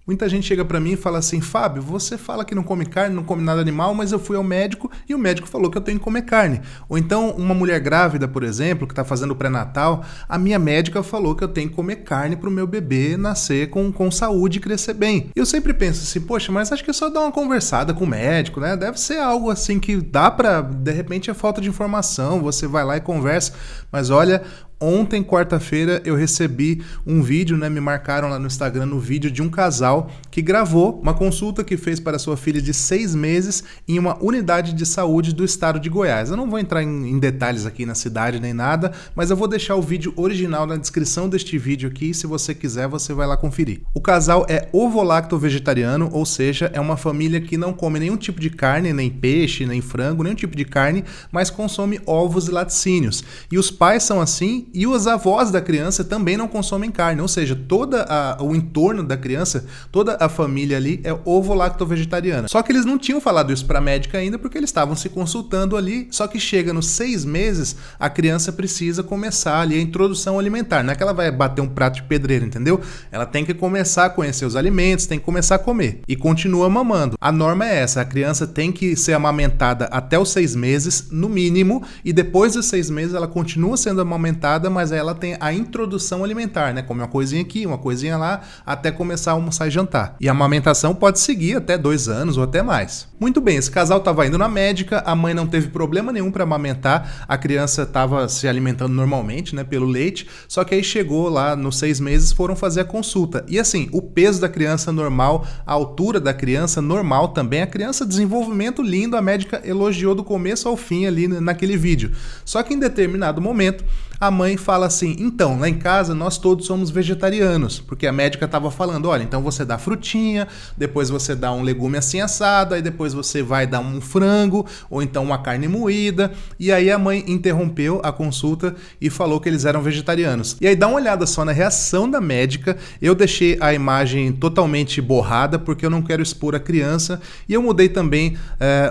Muita gente chega pra mim e fala assim: Fábio, você fala que não come carne, não come nada animal, mas eu fui ao médico e o médico falou que eu tenho que comer carne. Ou então uma mulher grávida, por exemplo, que está fazendo pré-natal, a minha médica falou que eu tenho que comer carne para o meu bebê nascer com saúde e crescer bem. Eu sempre penso assim: poxa, mas acho que é só dar uma conversada com o médico, né? Deve ser algo assim que dá pra, de repente é falta de informação, você vai lá e conversa. Mas olha, ontem, quarta-feira, eu recebi um vídeo, né? Me marcaram lá no Instagram no vídeo de um casal que gravou uma consulta que fez para sua filha de 6 meses em uma unidade de saúde do estado de Goiás. Eu não vou entrar em detalhes aqui na cidade nem nada, mas eu vou deixar o vídeo original na descrição deste vídeo aqui. Se você quiser, você vai lá conferir. O casal é ovo-lacto-vegetariano, ou seja, é uma família que não come nenhum tipo de carne, nem peixe, nem frango, nenhum tipo de carne, mas consome ovos e laticínios. E os pais são assim, e os avós da criança também não consomem carne, ou seja, todo o entorno da criança, toda a família ali é ovo-lacto-vegetariana. Só que eles não tinham falado isso para a médica ainda porque eles estavam se consultando ali, só que chega nos 6 meses, a criança precisa começar ali a introdução alimentar. Não é que ela vai bater um prato de pedreiro, entendeu? Ela tem que começar a conhecer os alimentos, tem que começar a comer. E continua mamando. A norma é essa, a criança tem que ser amamentada até os 6 meses, no mínimo, e depois dos 6 meses ela continua sendo amamentada, mas aí ela tem a introdução alimentar, né? Come uma coisinha aqui, uma coisinha lá, até começar a almoçar e jantar. E a amamentação pode seguir até 2 anos ou até mais. Muito bem, esse casal estava indo na médica, a mãe não teve problema nenhum para amamentar, a criança estava se alimentando normalmente, né, pelo leite, só que aí chegou lá nos 6 meses, foram fazer a consulta. E assim, o peso da criança normal, a altura da criança normal também, a criança desenvolvimento lindo, a médica elogiou do começo ao fim ali naquele vídeo. Só que em determinado momento, a mãe fala assim: então, lá em casa nós todos somos vegetarianos, porque a médica estava falando, olha, então você dá frutinha, depois você dá um legume assim assado, aí depois você vai dar um frango, ou então uma carne moída, e aí a mãe interrompeu a consulta e falou que eles eram vegetarianos. E aí dá uma olhada só na reação da médica, eu deixei a imagem totalmente borrada, porque eu não quero expor a criança, e eu mudei também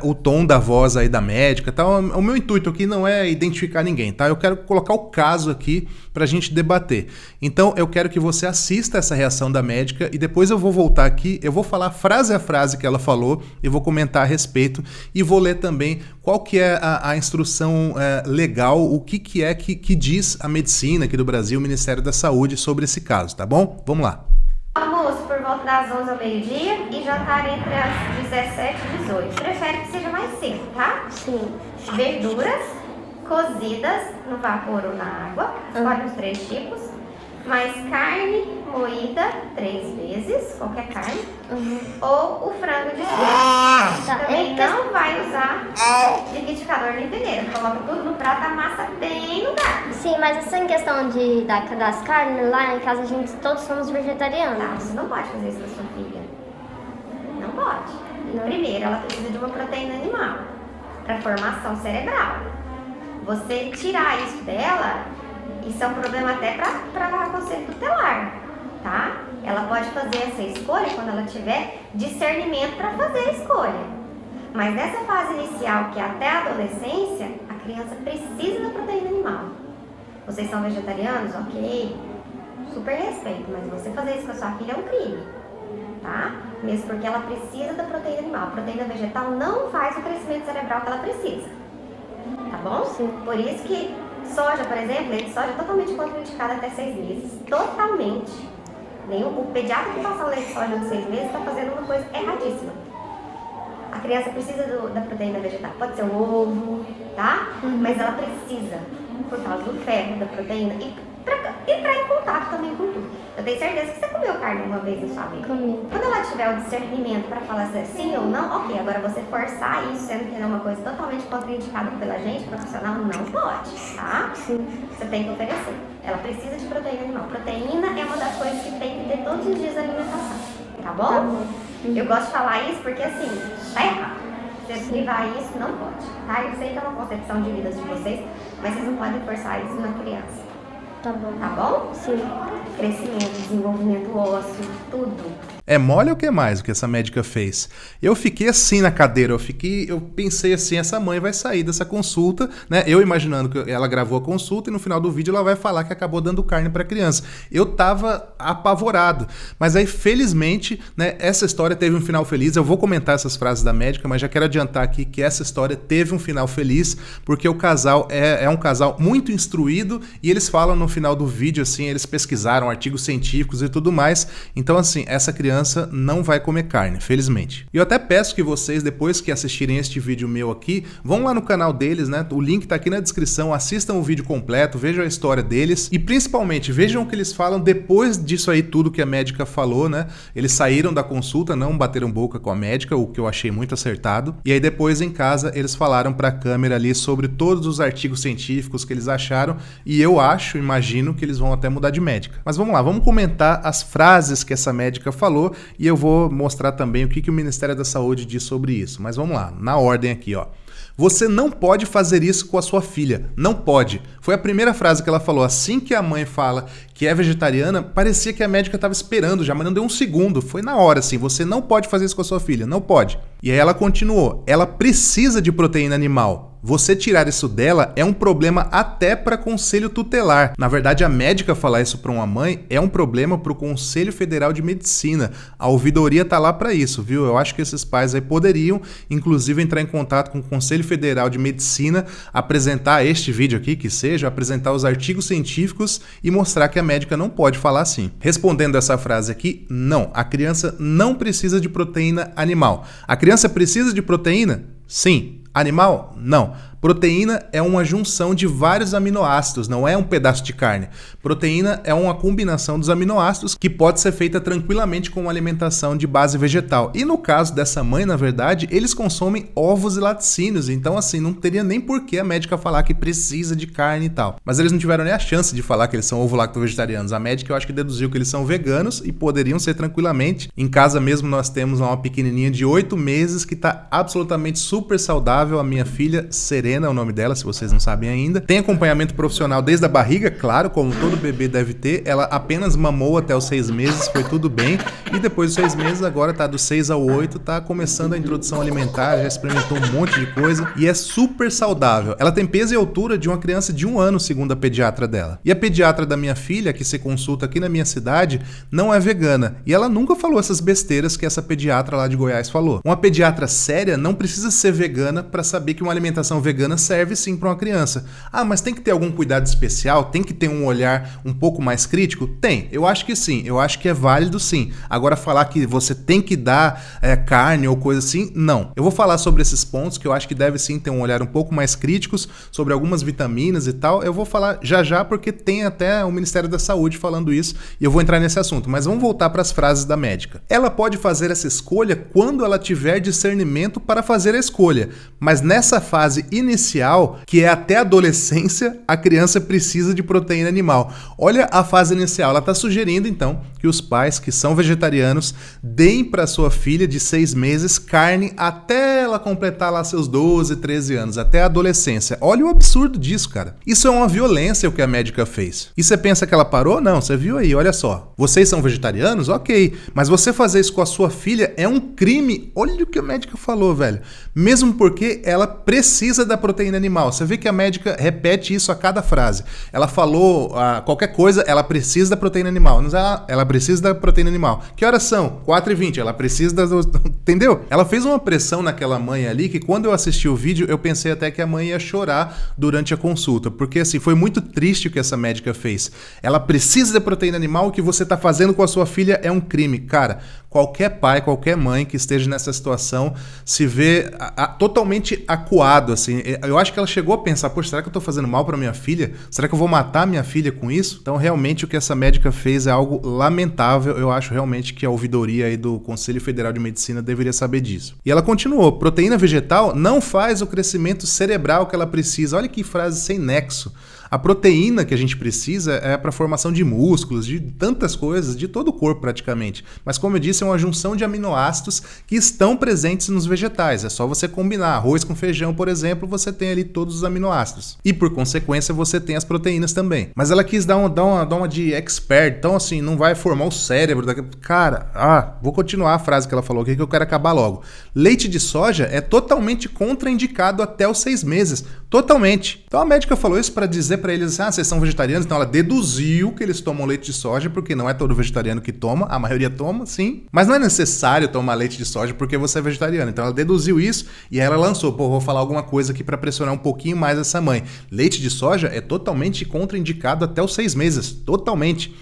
o tom da voz aí da médica, tá? O meu intuito aqui não é identificar ninguém, tá? Eu quero colocar o caso aqui para a gente debater. Então eu quero que você assista essa reação da médica e depois eu vou voltar aqui, eu vou falar frase a frase que ela falou, eu vou comentar a respeito e vou ler também qual que é a instrução legal, o que é que diz a medicina aqui do Brasil, o Ministério da Saúde sobre esse caso, tá bom? Vamos lá. Almoço por volta das 11 ao meio-dia e jantar entre as 17 e 18. Prefere que seja mais cedo, tá? Sim. Verduras cozidas no vapor ou na água, escolhe os 3 tipos, mais carne moída 3 vezes, qualquer carne, ou o frango de Tá. Também não vai usar liquidificador nem peneira, coloca tudo no prato, amassa bem no garfo. Sim, mas essa em questão das carnes, lá em casa a gente todos somos vegetarianos. Tá, você não pode fazer isso com a sua filha. Não pode. Primeiro, ela precisa de uma proteína animal para formação cerebral. Você tirar isso dela, isso é um problema até para conselho tutelar, tá? Ela pode fazer essa escolha quando ela tiver discernimento para fazer a escolha. Mas nessa fase inicial, que é até a adolescência, a criança precisa da proteína animal. Vocês são vegetarianos? Ok, super respeito, mas você fazer isso com a sua filha é um crime, tá? Mesmo porque ela precisa da proteína animal. A proteína vegetal não faz o crescimento cerebral que ela precisa. Tá bom? Sim. Por isso que soja, por exemplo, leite de soja é totalmente contraindicado até 6 meses. Totalmente. O pediatra que passa o leite de soja de 6 meses está fazendo uma coisa erradíssima. A criança precisa da proteína vegetal. Pode ser o ovo, tá? Mas ela precisa, por causa do ferro, da proteína, e para entrar em contato também com tudo. Eu tenho certeza que você comeu carne uma vez na sua vida. Comi. Quando ela tiver o discernimento para falar se é sim ou não, ok. Agora você forçar isso, sendo que é uma coisa totalmente contraindicada pela gente, profissional, não pode, tá? Sim. Você tem que oferecer. Ela precisa de proteína animal. Proteína é uma das coisas que tem que ter todos os dias na alimentação, tá bom? Tá bom. Eu gosto de falar isso porque, assim, tá errado. Você privar isso, não pode, tá? Eu sei que é uma concepção de vida de vocês, mas vocês não podem forçar isso na criança. Tá bom. Tá bom? Sim. Crescimento, desenvolvimento ósseo, tudo. É mole ou que mais o que essa médica fez? Eu fiquei assim na cadeira, eu pensei assim, essa mãe vai sair dessa consulta, né? Eu imaginando que ela gravou a consulta e no final do vídeo ela vai falar que acabou dando carne pra criança. Eu tava apavorado. Mas aí, felizmente, né, essa história teve um final feliz. Eu vou comentar essas frases da médica, mas já quero adiantar aqui que essa história teve um final feliz, porque o casal é um casal muito instruído e eles falam no final do vídeo, assim, eles pesquisaram artigos científicos e tudo mais. Então, assim, essa criança não vai comer carne, felizmente. E eu até peço que vocês, depois que assistirem este vídeo meu aqui, vão lá no canal deles, né? O link tá aqui na descrição, assistam o vídeo completo, vejam a história deles e principalmente vejam o que eles falam depois disso aí tudo que a médica falou, né? Eles saíram da consulta, não bateram boca com a médica, o que eu achei muito acertado. E aí depois em casa eles falaram pra câmera ali sobre todos os artigos científicos que eles acharam e eu imagino que eles vão até mudar de médica. Mas vamos lá, vamos comentar as frases que essa médica falou e eu vou mostrar também o que o Ministério da Saúde diz sobre isso. Mas vamos lá, na ordem aqui, ó. Você não pode fazer isso com a sua filha. Não pode. Foi a primeira frase que ela falou. Assim que a mãe fala que é vegetariana, parecia que a médica estava esperando já, mas não deu um segundo. Foi na hora, assim. Você não pode fazer isso com a sua filha. Não pode. E aí ela continuou. Ela precisa de proteína animal. Você tirar isso dela é um problema até para conselho tutelar. Na verdade, a médica falar isso para uma mãe é um problema para o Conselho Federal de Medicina. A ouvidoria tá lá para isso, viu? Eu acho que esses pais aí poderiam, inclusive, entrar em contato com o Conselho Federal de Medicina, apresentar este vídeo aqui, que seja, apresentar os artigos científicos e mostrar que a médica não pode falar assim. Respondendo essa frase aqui, não. A criança não precisa de proteína animal. A criança precisa de proteína? Sim. Animal? Não. Proteína é uma junção de vários aminoácidos, não é um pedaço de carne. Proteína é uma combinação dos aminoácidos que pode ser feita tranquilamente com uma alimentação de base vegetal. E no caso dessa mãe, na verdade, eles consomem ovos e laticínios, então assim, não teria nem por que a médica falar que precisa de carne e tal. Mas eles não tiveram nem a chance de falar que eles são ovo-lacto-vegetarianos. A médica eu acho que deduziu que eles são veganos e poderiam ser tranquilamente. Em casa mesmo nós temos uma pequenininha de 8 meses que está absolutamente super saudável, a minha filha Serena é o nome dela, se vocês não sabem ainda. Tem acompanhamento profissional desde a barriga, claro, como todo bebê deve ter. Ela apenas mamou até os 6 meses, foi tudo bem. E depois dos 6 meses, agora tá dos 6 ao 8, tá começando a introdução alimentar, já experimentou um monte de coisa e é super saudável. Ela tem peso e altura de uma criança de 1 ano, segundo a pediatra dela. E a pediatra da minha filha, que se consulta aqui na minha cidade, não é vegana. E ela nunca falou essas besteiras que essa pediatra lá de Goiás falou. Uma pediatra séria não precisa ser vegana para saber que uma alimentação vegana serve sim para uma criança. Ah, mas tem que ter algum cuidado especial? Tem que ter um olhar um pouco mais crítico? Tem, eu acho que sim, eu acho que é válido sim. Agora falar que você tem que dar carne ou coisa assim, não. Eu vou falar sobre esses pontos que eu acho que deve sim ter um olhar um pouco mais críticos sobre algumas vitaminas e tal. Eu vou falar já porque tem até o Ministério da Saúde falando isso e eu vou entrar nesse assunto. Mas vamos voltar para as frases da médica. Ela pode fazer essa escolha quando ela tiver discernimento para fazer a escolha, mas nessa fase inicial, que é até a adolescência, a criança precisa de proteína animal. Olha a fase inicial, ela está sugerindo então que os pais que são vegetarianos deem para sua filha de 6 meses carne até ela completar lá seus 12, 13 anos, até a adolescência. Olha o absurdo disso, cara. Isso é uma violência o que a médica fez. E você pensa que ela parou? Não, você viu aí, olha só. Vocês são vegetarianos? Ok. Mas você fazer isso com a sua filha é um crime. Olha o que a médica falou, velho. Mesmo porque ela precisa da proteína animal. Você vê que a médica repete isso a cada frase. Ela falou qualquer coisa, ela precisa da proteína animal. Ela precisa da proteína animal. Que horas são? 4h20. Ela precisa da... Entendeu? Ela fez uma pressão naquela mãe ali que quando eu assisti o vídeo, eu pensei até que a mãe ia chorar durante a consulta. Porque assim, foi muito triste o que essa médica fez. Ela precisa da proteína animal, o que você está fazendo com a sua filha é um crime. Cara, qualquer pai, qualquer mãe que esteja nessa situação se vê totalmente acuado, assim. Eu acho que ela chegou a pensar, poxa, será que eu tô fazendo mal pra minha filha? Será que eu vou matar minha filha com isso? Então, realmente, o que essa médica fez é algo lamentável. Eu acho realmente que a ouvidoria aí do Conselho Federal de Medicina deveria saber disso. E ela continuou, proteína vegetal não faz o crescimento cerebral que ela precisa. Olha que frase sem nexo. A proteína que a gente precisa é para a formação de músculos, de tantas coisas, de todo o corpo praticamente. Mas como eu disse, é uma junção de aminoácidos que estão presentes nos vegetais. É só você combinar arroz com feijão, por exemplo, você tem ali todos os aminoácidos. E por consequência você tem as proteínas também. Mas ela quis dar uma de expert, então assim, não vai formar o cérebro. Cara, vou continuar a frase que ela falou aqui que eu quero acabar logo. Leite de soja é totalmente contraindicado até os 6 meses. Totalmente. Então a médica falou isso para dizer para eles, vocês são vegetarianos? Então ela deduziu que eles tomam leite de soja, porque não é todo vegetariano que toma, a maioria toma, sim. Mas não é necessário tomar leite de soja porque você é vegetariano. Então ela deduziu isso e ela lançou, vou falar alguma coisa aqui para pressionar um pouquinho mais essa mãe. Leite de soja é totalmente contraindicado até os 6 meses. Totalmente.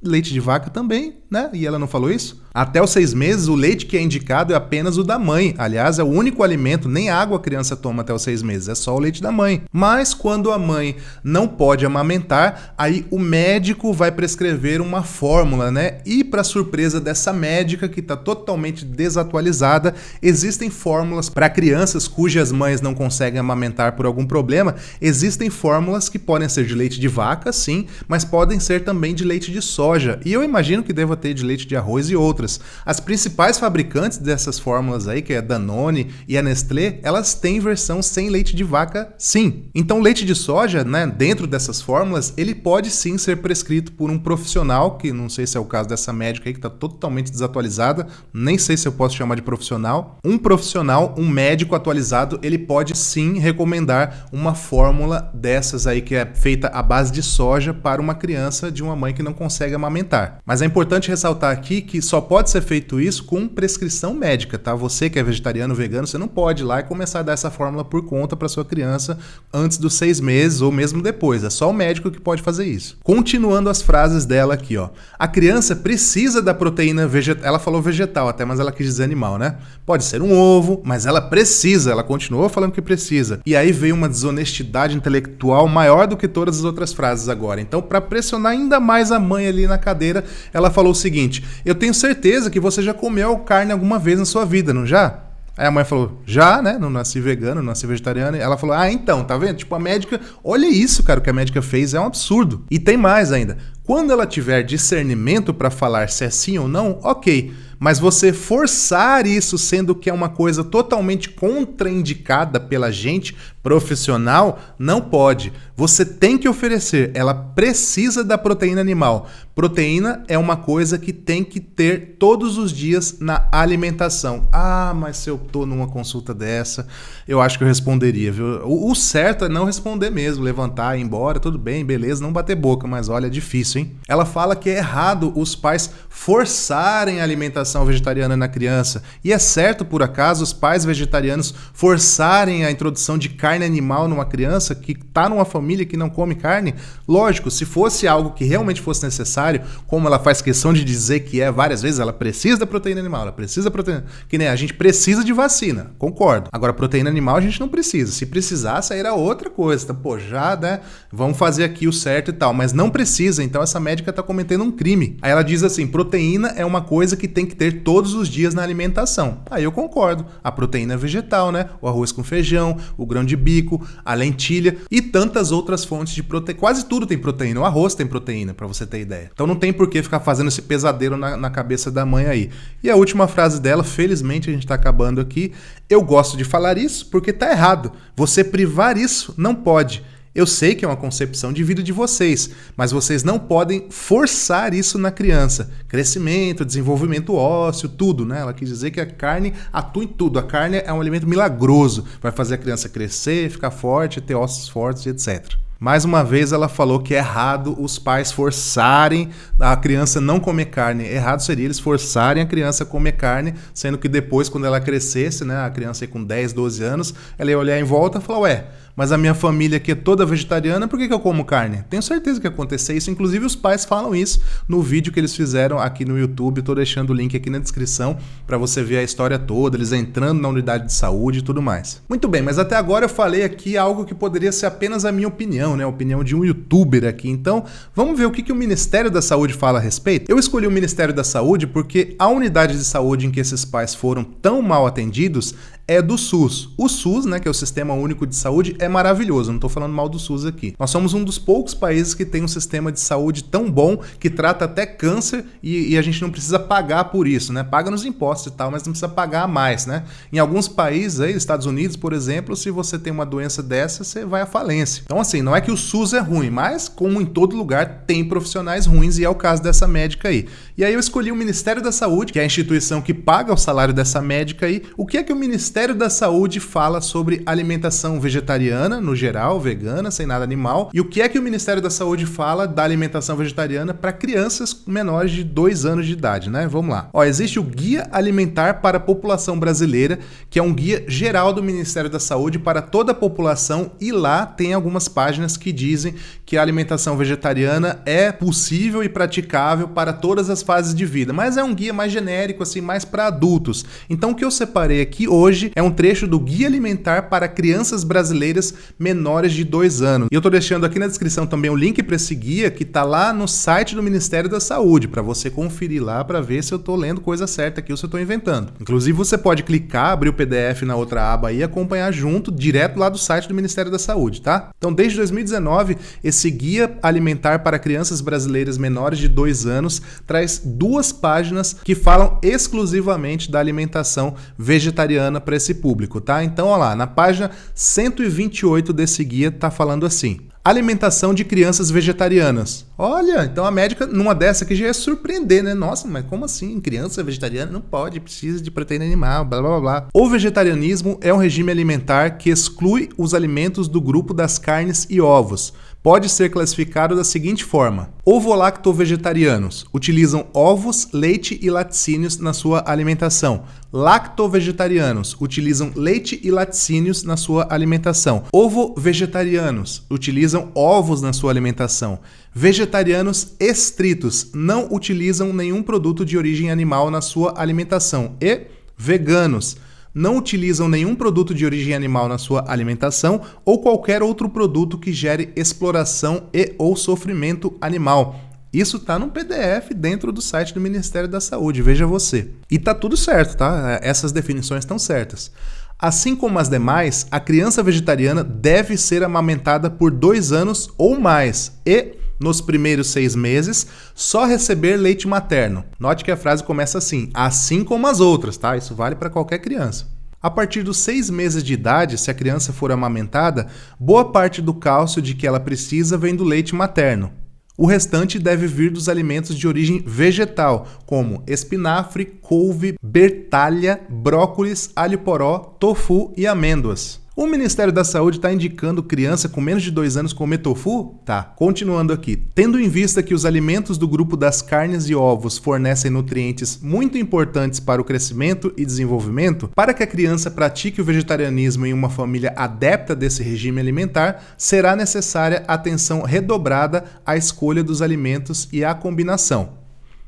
Leite de vaca também, né? E ela não falou isso? Até os 6 meses, o leite que é indicado é apenas o da mãe. Aliás, é o único alimento, nem água a criança toma até os 6 meses, é só o leite da mãe. Mas quando a mãe não pode amamentar, aí o médico vai prescrever uma fórmula, né? E para surpresa dessa médica, que está totalmente desatualizada, existem fórmulas para crianças cujas mães não conseguem amamentar por algum problema. Existem fórmulas que podem ser de leite de vaca, sim, mas podem ser também de leite de soja. E eu imagino que deva ter de leite de arroz e outras. As principais fabricantes dessas fórmulas aí, que é a Danone e a Nestlé, elas têm versão sem leite de vaca, sim. Então o leite de soja, né, dentro dessas fórmulas, ele pode sim ser prescrito por um profissional, que não sei se é o caso dessa médica aí, que está totalmente desatualizada, nem sei se eu posso chamar de profissional. Um profissional, um médico atualizado, ele pode sim recomendar uma fórmula dessas aí, que é feita à base de soja para uma criança de uma mãe que não consegue amamentar. Mas é importante ressaltar aqui que só pode ser feito isso com prescrição médica, tá? Você que é vegetariano, vegano, você não pode ir lá e começar a dar essa fórmula por conta para sua criança antes dos 6 meses ou mesmo depois. É só o médico que pode fazer isso. Continuando as frases dela aqui, ó. A criança precisa da proteína vegetal. Ela falou vegetal até, mas ela quis dizer animal, né? Pode ser um ovo, mas ela precisa. Ela continuou falando que precisa. E aí veio uma desonestidade intelectual maior do que todas as outras frases agora. Então, para pressionar ainda mais a mãe ali na cadeira, ela falou o seguinte: eu tenho certeza que você já comeu carne alguma vez na sua vida, não já? Aí a mãe falou, já, né? Não nasci vegano, não nasci vegetariano. Ela falou, então, tá vendo? Tipo, a médica, olha isso, cara, o que a médica fez é um absurdo. E tem mais ainda. Quando ela tiver discernimento para falar se é sim ou não, ok. Mas você forçar isso, sendo que é uma coisa totalmente contraindicada pela gente profissional, não pode. Você tem que oferecer. Ela precisa da proteína animal. Proteína é uma coisa que tem que ter todos os dias na alimentação. Mas se eu tô numa consulta dessa, eu acho que eu responderia, viu? O certo é não responder mesmo, levantar, ir embora, tudo bem, beleza, não bater boca, mas olha, é difícil, hein? Ela fala que é errado os pais forçarem a alimentação vegetariana na criança. E é certo, por acaso, os pais vegetarianos forçarem a introdução de carne animal numa criança que está numa família que não come carne? Lógico, se fosse algo que realmente fosse necessário, como ela faz questão de dizer que é várias vezes, ela precisa da proteína animal, ela precisa da proteína... Que nem a gente precisa de vacina, concordo. Agora, proteína animal a gente não precisa. Se precisasse, aí era outra coisa. Então, já, né? Vamos fazer aqui o certo e tal. Mas não precisa, então essa médica está cometendo um crime. Aí ela diz assim, proteína é uma coisa que tem que ter todos os dias na alimentação. Aí eu concordo. A proteína é vegetal, né? O arroz com feijão, o grão de bico, a lentilha e tantas outras fontes de proteína. Quase tudo tem proteína. O arroz tem proteína, para você ter ideia. Então não tem por que ficar fazendo esse pesadelo na cabeça da mãe aí. E a última frase dela, felizmente a gente tá acabando aqui. Eu gosto de falar isso porque tá errado. Você privar isso não pode. Eu sei que é uma concepção de vida de vocês, mas vocês não podem forçar isso na criança. Crescimento, desenvolvimento ósseo, tudo, né? Ela quis dizer que a carne atua em tudo. A carne é um alimento milagroso. Vai fazer a criança crescer, ficar forte, ter ossos fortes, etc. Mais uma vez ela falou que é errado os pais forçarem a criança não comer carne. Errado seria eles forçarem a criança a comer carne, sendo que depois, quando ela crescesse, né, a criança aí com 10, 12 anos, ela ia olhar em volta e falar, mas a minha família aqui é toda vegetariana, por que eu como carne? Tenho certeza que ia acontecer isso, inclusive os pais falam isso no vídeo que eles fizeram aqui no YouTube, tô deixando o link aqui na descrição para você ver a história toda, eles entrando na unidade de saúde e tudo mais. Muito bem, mas até agora eu falei aqui algo que poderia ser apenas a minha opinião, né? A opinião de um youtuber aqui, então vamos ver o que o Ministério da Saúde fala a respeito. Eu escolhi o Ministério da Saúde porque a unidade de saúde em que esses pais foram tão mal atendidos é do SUS. O SUS, né, que é o Sistema Único de Saúde, é maravilhoso, não estou falando mal do SUS aqui. Nós somos um dos poucos países que tem um sistema de saúde tão bom que trata até câncer e a gente não precisa pagar por isso, né? Paga nos impostos e tal, mas não precisa pagar mais, né? Em alguns países aí, Estados Unidos, por exemplo, se você tem uma doença dessa, você vai à falência. Então, assim, não é que o SUS é ruim, mas como em todo lugar, tem profissionais ruins e é o caso dessa médica aí. E aí eu escolhi o Ministério da Saúde, que é a instituição que paga o salário dessa médica aí. O que é que o Ministério da Saúde fala sobre alimentação vegetariana, no geral, vegana, sem nada animal? E o que é que o Ministério da Saúde fala da alimentação vegetariana para crianças menores de 2 anos de idade, né? Vamos lá. Ó, existe o Guia Alimentar para a População Brasileira, que é um guia geral do Ministério da Saúde para toda a população, e lá tem algumas páginas que dizem que a alimentação vegetariana é possível e praticável para todas as fases de vida, mas é um guia mais genérico, assim, mais para adultos. Então o que eu separei aqui hoje é um trecho do Guia Alimentar para Crianças Brasileiras Menores de 2 anos. E eu tô deixando aqui na descrição também o link para esse guia que tá lá no site do Ministério da Saúde, para você conferir lá para ver se eu tô lendo coisa certa aqui ou se eu tô inventando. Inclusive você pode clicar, abrir o PDF na outra aba e acompanhar junto, direto lá do site do Ministério da Saúde, tá? Então desde 2019, esse Guia Alimentar para Crianças Brasileiras Menores de 2 anos traz 2 páginas que falam exclusivamente da alimentação vegetariana para esse público, tá? Então, olha lá, na página 128 desse guia tá falando assim: alimentação de crianças vegetarianas. Olha, então a médica, numa dessa aqui, já ia surpreender, né? Nossa, mas como assim? Criança vegetariana não pode, precisa de proteína animal, blá, blá, blá. O vegetarianismo é um regime alimentar que exclui os alimentos do grupo das carnes e ovos. Pode ser classificado da seguinte forma: ovo-lacto-vegetarianos utilizam ovos, leite e laticínios na sua alimentação. Lacto-vegetarianos utilizam leite e laticínios na sua alimentação. Ovo-vegetarianos utilizam ovos na sua alimentação. Vegetarianos estritos não utilizam nenhum produto de origem animal na sua alimentação. E veganos não utilizam nenhum produto de origem animal na sua alimentação ou qualquer outro produto que gere exploração e ou sofrimento animal. Isso tá no PDF dentro do site do Ministério da Saúde, veja você. E tá tudo certo, tá? Essas definições estão certas. Assim como as demais, a criança vegetariana deve ser amamentada por 2 anos ou mais e, nos primeiros 6 meses, só receber leite materno. Note que a frase começa assim como as outras, tá? Isso vale para qualquer criança. A partir dos 6 meses de idade, se a criança for amamentada, boa parte do cálcio de que ela precisa vem do leite materno. O restante deve vir dos alimentos de origem vegetal, como espinafre, couve, bertalha, brócolis, alho poró, tofu e amêndoas. O Ministério da Saúde está indicando criança com menos de 2 anos comer tofu? Tá, continuando aqui. Tendo em vista que os alimentos do grupo das carnes e ovos fornecem nutrientes muito importantes para o crescimento e desenvolvimento, para que a criança pratique o vegetarianismo em uma família adepta desse regime alimentar, será necessária atenção redobrada à escolha dos alimentos e à combinação.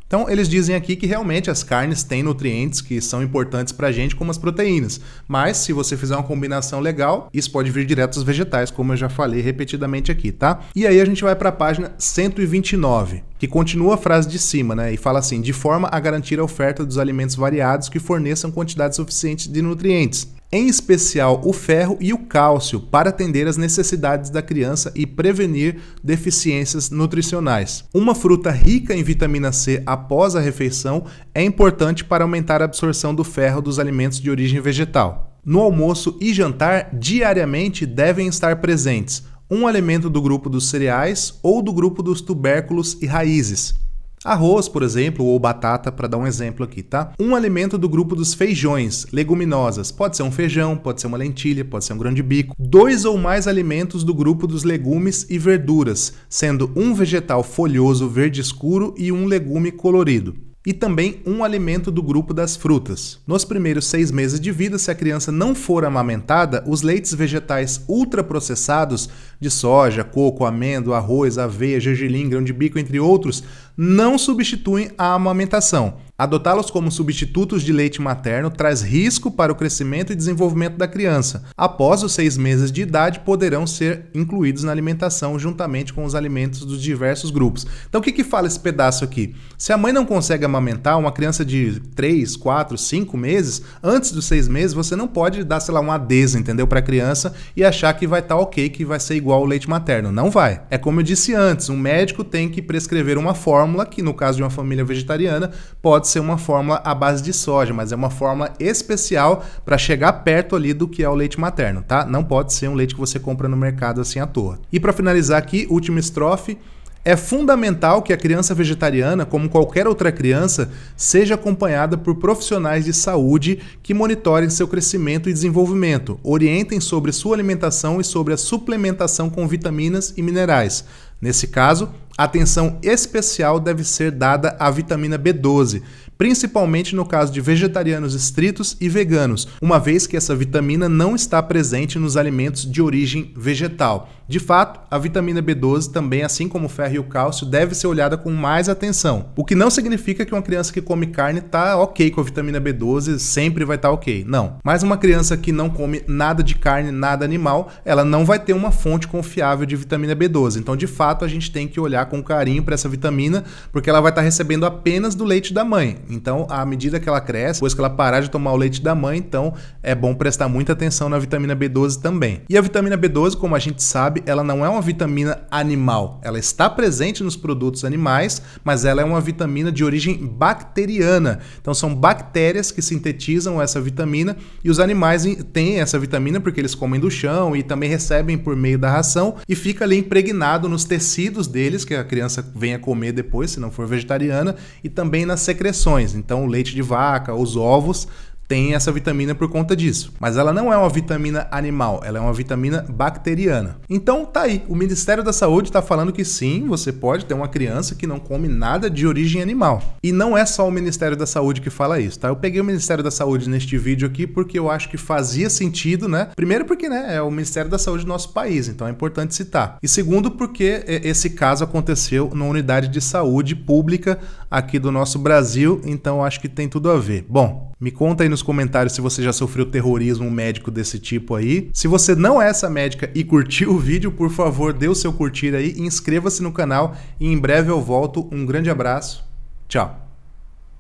Então, eles dizem aqui que realmente as carnes têm nutrientes que são importantes para a gente, como as proteínas. Mas, se você fizer uma combinação legal, isso pode vir direto dos vegetais, como eu já falei repetidamente aqui, tá? E aí a gente vai para a página 129, que continua a frase de cima, né? E fala assim: de forma a garantir a oferta dos alimentos variados que forneçam quantidades suficientes de nutrientes, em especial o ferro e o cálcio, para atender às necessidades da criança e prevenir deficiências nutricionais. Uma fruta rica em vitamina C após a refeição é importante para aumentar a absorção do ferro dos alimentos de origem vegetal. No almoço e jantar, diariamente devem estar presentes um alimento do grupo dos cereais ou do grupo dos tubérculos e raízes. Arroz, por exemplo, ou batata, para dar um exemplo aqui, tá? Um alimento do grupo dos feijões, leguminosas. Pode ser um feijão, pode ser uma lentilha, pode ser um grão de bico. 2 ou mais alimentos do grupo dos legumes e verduras, sendo um vegetal folhoso verde escuro e um legume colorido. E também um alimento do grupo das frutas. Nos primeiros 6 meses de vida, se a criança não for amamentada, os leites vegetais ultraprocessados de soja, coco, amêndoa, arroz, aveia, gergelim, grão de bico, entre outros, não substituem a amamentação. Adotá-los como substitutos de leite materno traz risco para o crescimento e desenvolvimento da criança. Após os 6 meses de idade, poderão ser incluídos na alimentação juntamente com os alimentos dos diversos grupos. Então, o que fala esse pedaço aqui? Se a mãe não consegue amamentar uma criança de 3, 4, 5 meses, antes dos 6 meses, você não pode dar, sei lá, um adesa, entendeu, para a criança e achar que vai estar ok, que vai ser igual ao leite materno. Não vai. É como eu disse antes, um médico tem que prescrever uma fórmula, que no caso de uma família vegetariana, pode ser uma fórmula à base de soja, mas é uma fórmula especial para chegar perto ali do que é o leite materno, tá? Não pode ser um leite que você compra no mercado assim à toa. E para finalizar aqui, última estrofe. É fundamental que a criança vegetariana, como qualquer outra criança, seja acompanhada por profissionais de saúde que monitorem seu crescimento e desenvolvimento, orientem sobre sua alimentação e sobre a suplementação com vitaminas e minerais. Nesse caso, atenção especial deve ser dada à vitamina B12, principalmente no caso de vegetarianos estritos e veganos, uma vez que essa vitamina não está presente nos alimentos de origem vegetal. De fato, a vitamina B12 também, assim como o ferro e o cálcio, deve ser olhada com mais atenção. O que não significa que uma criança que come carne está ok com a vitamina B12, sempre vai estar ok. Não. Mas uma criança que não come nada de carne, nada animal, ela não vai ter uma fonte confiável de vitamina B12. Então, de fato, a gente tem que olhar com carinho para essa vitamina, porque ela vai estar recebendo apenas do leite da mãe. Então, à medida que ela cresce, depois que ela parar de tomar o leite da mãe, então é bom prestar muita atenção na vitamina B12 também. E a vitamina B12, como a gente sabe, ela não é uma vitamina animal. Ela está presente nos produtos animais, mas ela é uma vitamina de origem bacteriana. Então, são bactérias que sintetizam essa vitamina e os animais têm essa vitamina porque eles comem do chão e também recebem por meio da ração e fica ali impregnado nos tecidos deles, que a criança venha comer depois, se não for vegetariana, e também nas secreções. Então, o leite de vaca, os ovos tem essa vitamina por conta disso. Mas ela não é uma vitamina animal, ela é uma vitamina bacteriana. Então tá aí, o Ministério da Saúde está falando que sim, você pode ter uma criança que não come nada de origem animal. E não é só o Ministério da Saúde que fala isso, tá? Eu peguei o Ministério da Saúde neste vídeo aqui porque eu acho que fazia sentido, né? Primeiro porque, né, é o Ministério da Saúde do nosso país, então é importante citar. E segundo porque esse caso aconteceu numa unidade de saúde pública aqui do nosso Brasil, então eu acho que tem tudo a ver. Bom, me conta aí nos comentários se você já sofreu terrorismo médico desse tipo aí. Se você não é essa médica e curtiu o vídeo, por favor, dê o seu curtir aí, inscreva-se no canal e em breve eu volto. Um grande abraço. Tchau.